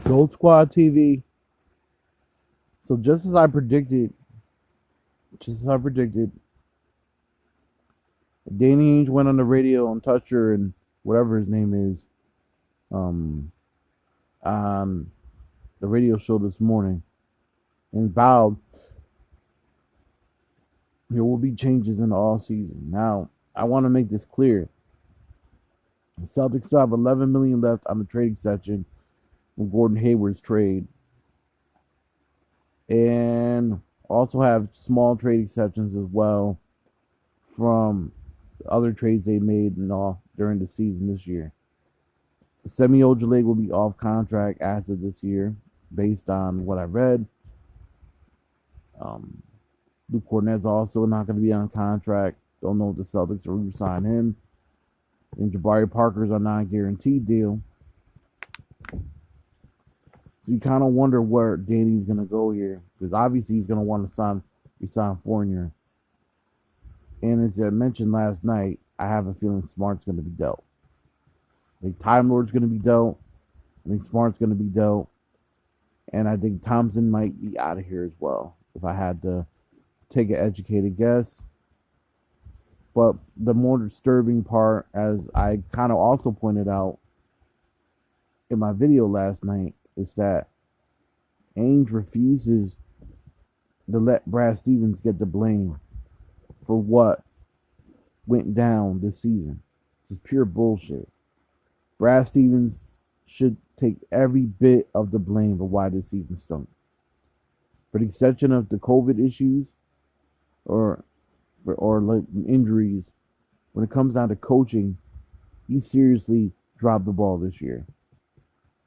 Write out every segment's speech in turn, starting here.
Gold Squad TV. So just as I predicted, Danny Ainge went on the radio on Toucher and whatever his name is, um, on the radio show this morning, and vowed there will be changes in the all season. Now, I want to make this clear: the Celtics still have 11 million left on the trading section from Gordon Hayward's trade, and also have small trade exceptions as well from other trades they made and all during the season this year. Semi Ojeleye will be off contract as of this year, based on what I read. Um, Luke Cornett's also not going to be on contract. Don't know if the Celtics will re-sign him. And Jabari Parker's on a non-guaranteed deal. So you kind of wonder where Danny's going to go here, because obviously he's going to want to resign Fournier. And as I mentioned last night, I have a feeling Smart's going to be dealt. I think Time Lord's going to be dealt. I think Smart's going to be dealt. And I think Thompson might be out of here as well, if I had to take an educated guess. But the more disturbing part, as I kind of also pointed out in my video last night, is that Ainge refuses to let Brad Stevens get the blame for what went down this season. It's pure bullshit. Brad Stevens should take every bit of the blame for why this season stunk. For the exception of the COVID issues or like injuries, when it comes down to coaching, he seriously dropped the ball this year.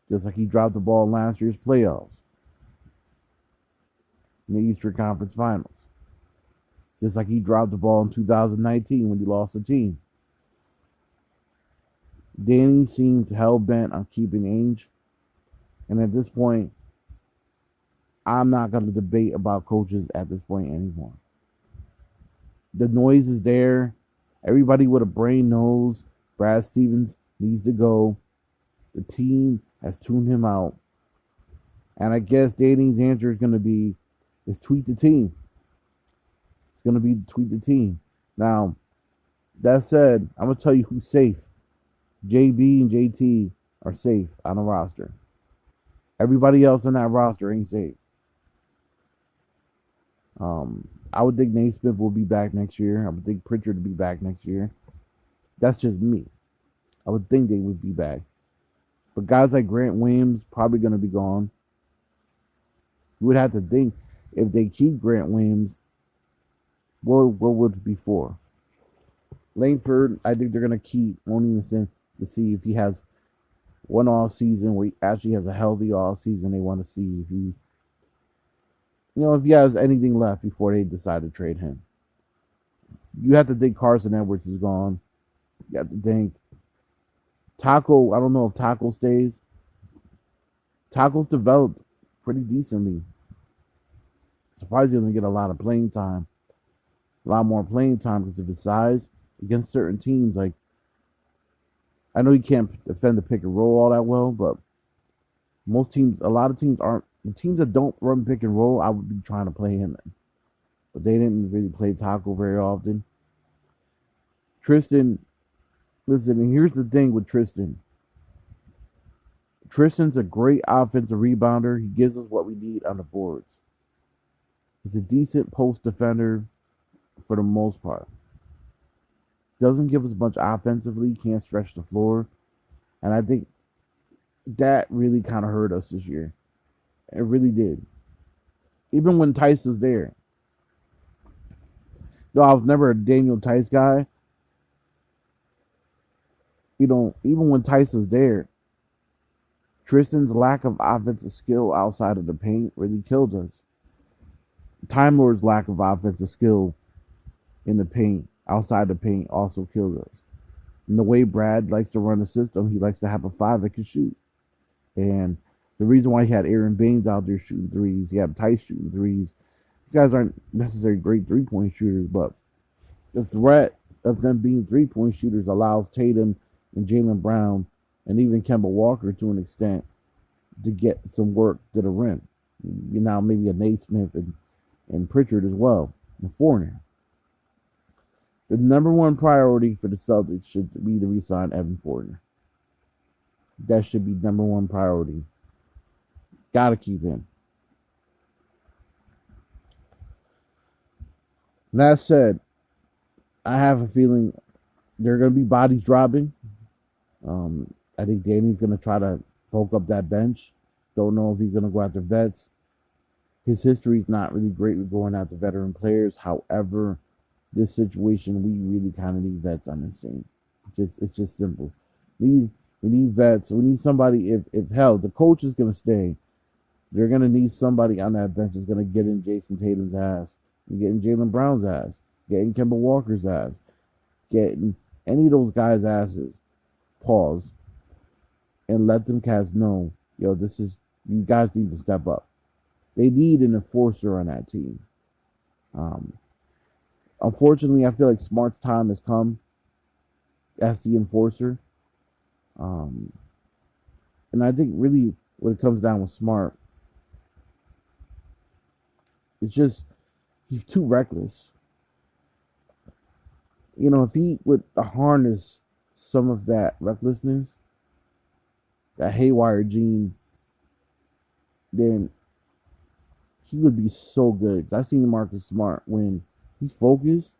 Just like he dropped the ball in last year's playoffs, in the Eastern Conference Finals. Just like he dropped the ball in 2019 when he lost the team. Danny seems hell-bent on keeping Ainge. And at this point, I'm not going to debate about coaches at this point anymore. The noise is there. Everybody with a brain knows Brad Stevens needs to go. The team has tuned him out. And I guess Danny's answer is going to be, is tweet the team. It's going to be tweet the team. Now, that said, I'm going to tell you who's safe. JB and JT are safe on the roster. Everybody else on that roster ain't safe. I would think Naismith will be back next year. I would think Pritchard will be back next year. That's just me. I would think they would be back. But guys like Grant Williams probably going to be gone. You would have to think, if they keep Grant Williams, what would it be for? Langford, I think they're going to keep Moneason to see if he has one off season where he actually has a healthy off season. They want to see if he, if he has anything left before they decide to trade him. You have to think Carson Edwards is gone. You have to think Taco. I don't know if Taco stays. Taco's developed pretty decently. Surprised he doesn't get a lot of playing time. A lot more playing time because of his size against certain teams. Like, I know he can't defend the pick and roll all that well, but a lot of teams aren't. The teams that don't run pick and roll, I would be trying to play him in. But they didn't really play Taco very often. Tristan, listen, and here's the thing with Tristan. Tristan's a great offensive rebounder. He gives us what we need on the boards. He's a decent post defender for the most part. Doesn't give us much offensively, can't stretch the floor. And I think that really kind of hurt us this year. It really did. Even when Tice was there. Though I was never a Daniel Tice guy. Even when Tice was there, Tristan's lack of offensive skill outside of the paint really killed us. Time Lord's lack of offensive skill in the paint, outside the paint, also killed us. And the way Brad likes to run the system, he likes to have a five that can shoot. And the reason why he had Aaron Baines out there shooting threes, he had Tice shooting threes. These guys aren't necessarily great three-point shooters, but the threat of them being three-point shooters allows Tatum and Jaylen Brown and even Kemba Walker to an extent to get some work to the rim. You know, maybe a Naismith and Pritchard as well, and Fournier. The number one priority for the Celtics should be to re-sign Evan Fournier. That should be number one priority. Gotta keep him. That said, I have a feeling there are going to be bodies dropping. I think Danny's going to try to bulk up that bench. Don't know if he's going to go after vets. His history is not really great with going after veteran players. However, this situation, we really kind of need vets on this team. It's just simple. We need vets. We need somebody. If hell, the coach is going to stay, they're going to need somebody on that bench that's going to get in Jason Tatum's ass, getting Jaylen Brown's ass, getting Kemba Walker's ass, getting any of those guys' asses. Pause and let them cats know, yo, you guys need to step up. They need an enforcer on that team. Unfortunately, I feel like Smart's time has come as the enforcer. And I think really what it comes down with Smart, it's just he's too reckless. You know, if he would harness some of that recklessness, that haywire gene, then he would be so good. I've seen Marcus Smart when he's focused.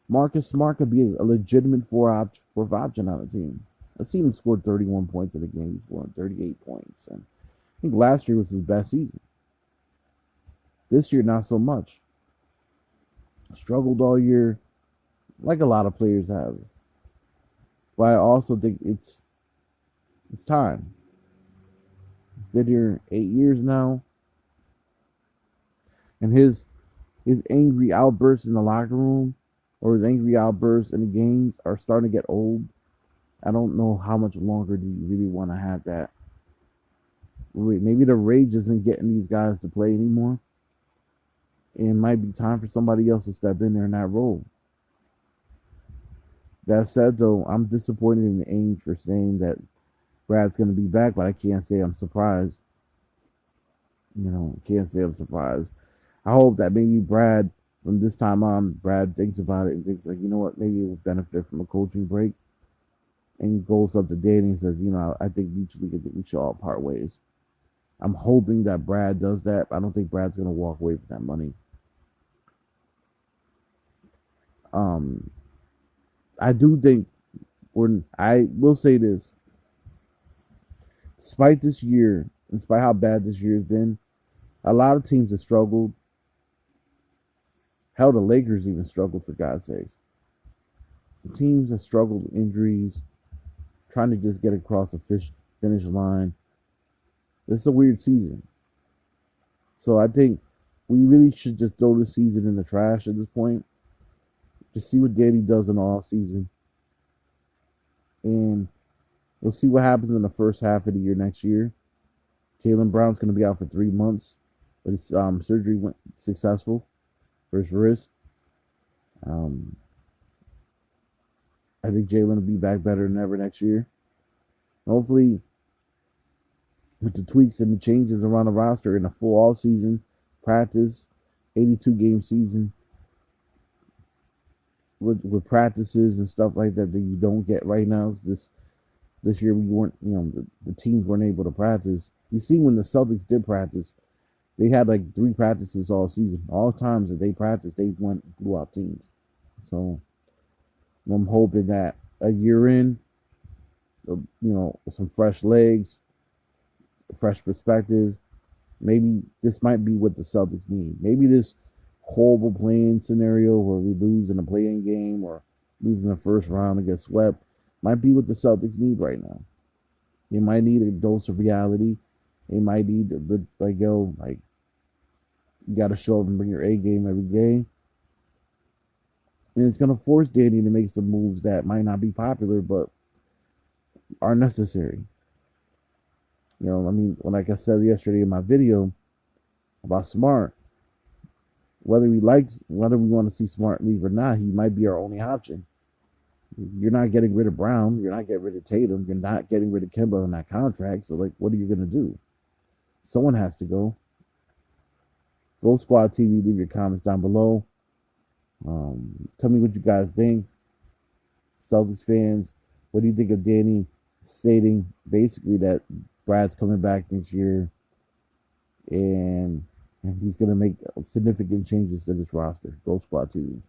Marcus Smart could be a legitimate fourth option on the team. I've seen him score 31 points in a game before, 38 points. And I think last year was his best season. This year, not so much. Struggled all year, like a lot of players have. But I also think it's time. He's been here 8 years now. And his angry outbursts in the locker room or his angry outbursts in the games are starting to get old. I don't know how much longer do you really want to have that. Maybe the rage isn't getting these guys to play anymore. And it might be time for somebody else to step in there in that role. That said, though, I'm disappointed in Ainge for saying that Brad's going to be back, but I can't say I'm surprised. Can't say I'm surprised. I hope that maybe Brad, from this time on, Brad thinks about it and thinks like, you know what, maybe it will benefit from a coaching break, and goes up to Danny and says, I think mutually we should all part ways. I'm hoping that Brad does that. I don't think Brad's going to walk away from that money. I do think, I will say this, despite this year, despite how bad this year has been, a lot of teams have struggled. Hell, the Lakers even struggled, for God's sakes. The teams have struggled with injuries, trying to just get across the finish line. This is a weird season. So I think we really should just throw the season in the trash at this point. Just see what Danny does in the off season. And we'll see what happens in the first half of the year next year. Jaylen Brown's going to be out for 3 months. But his surgery went successful for his wrist. I think Jaylen will be back better than ever next year. Hopefully, with the tweaks and the changes around the roster in a full all-season practice, 82-game season, with practices and stuff like that you don't get right now. This year we weren't, the teams weren't able to practice. You see, when the Celtics did practice, they had like 3 practices all season. All times that they practiced, they went and blew out teams. So I'm hoping that a year in, some fresh legs, fresh perspective, maybe this might be what the Celtics need. Maybe this horrible playing scenario where we lose in a play-in game or lose in the first round and get swept might be what the Celtics need right now. They might need a dose of reality. They might need you got to show up and bring your A game every game. And it's going to force Danny to make some moves that might not be popular, but are necessary. Like I said yesterday in my video about Smart, whether we want to see Smart leave or not, he might be our only option. You're not getting rid of Brown. You're not getting rid of Tatum. You're not getting rid of Kemba on that contract. So, like, what are you going to do? Someone has to go. Go Squad TV. Leave your comments down below. Tell me what you guys think. Celtics fans, what do you think of Danny stating basically that Brad's coming back next year and he's going to make significant changes to this roster? Go Squad TV.